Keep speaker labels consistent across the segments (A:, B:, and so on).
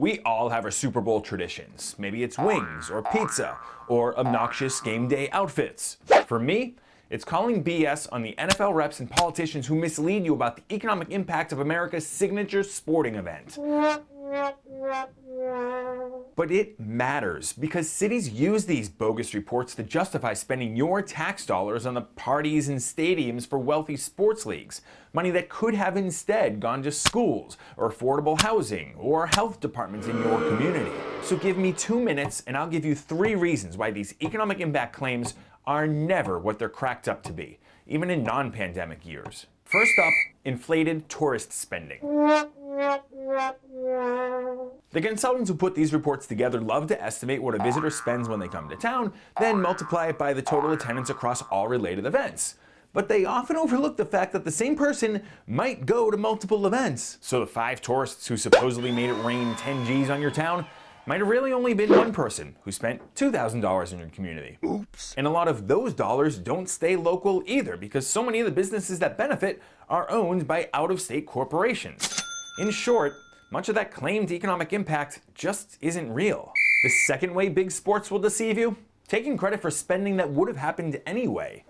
A: We all have our Super Bowl traditions. Maybe it's wings or pizza or obnoxious game day outfits. For me, it's calling BS on the NFL reps and politicians who mislead you about the economic impact of America's signature sporting event. But it matters because cities use these bogus reports to justify spending your tax dollars on the parties and stadiums for wealthy sports leagues, money that could have instead gone to schools or affordable housing or health departments in your community. So give me 2 minutes and I'll give you 3 reasons why these economic impact claims are never what they're cracked up to be, even in non-pandemic years. First up, inflated tourist spending. The consultants who put these reports together love to estimate what a visitor spends when they come to town, then multiply it by the total attendance across all related events. But they often overlook the fact that the same person might go to multiple events. So the 5 tourists who supposedly made it rain 10 G's on your town might have really only been one person who spent $2,000 in your community. Oops. And a lot of those dollars don't stay local either because so many of the businesses that benefit are owned by out-of-state corporations. In short, much of that claimed economic impact just isn't real. The second way big sports will deceive you? Taking credit for spending that would have happened anyway.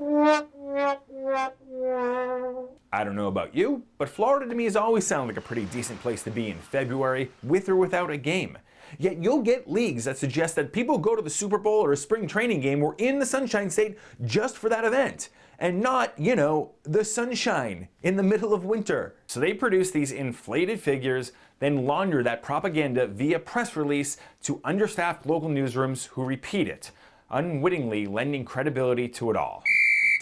A: I don't know about you, but Florida to me has always sounded like a pretty decent place to be in February, with or without a game. Yet you'll get leagues that suggest that people go to the Super Bowl or a spring training game or in the Sunshine State just for that event, and not, the sunshine in the middle of winter. So they produce these inflated figures, then launder that propaganda via press release to understaffed local newsrooms who repeat it, unwittingly lending credibility to it all.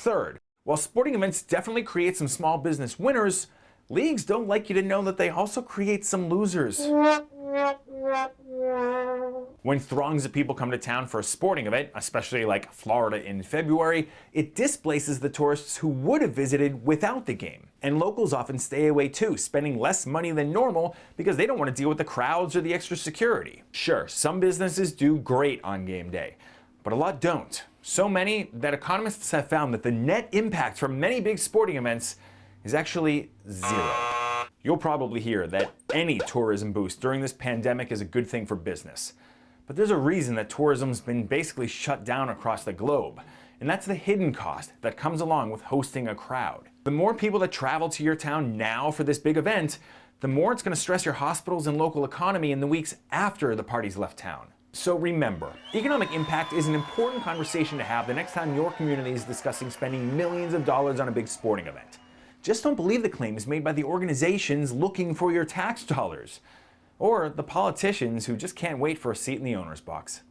A: Third, while sporting events definitely create some small business winners, leagues don't like you to know that they also create some losers. When throngs of people come to town for a sporting event, especially like Florida in February, it displaces the tourists who would have visited without the game. And locals often stay away too, spending less money than normal because they don't want to deal with the crowds or the extra security. Sure, some businesses do great on game day, but a lot don't. So many that economists have found that the net impact from many big sporting events is actually 0. You'll probably hear that any tourism boost during this pandemic is a good thing for business. But there's a reason that tourism's been basically shut down across the globe, and that's the hidden cost that comes along with hosting a crowd. The more people that travel to your town now for this big event, the more it's going to stress your hospitals and local economy in the weeks after the party's left town. So remember, economic impact is an important conversation to have the next time your community is discussing spending millions of dollars on a big sporting event. Just don't believe the claims made by the organizations looking for your tax dollars, or the politicians who just can't wait for a seat in the owner's box.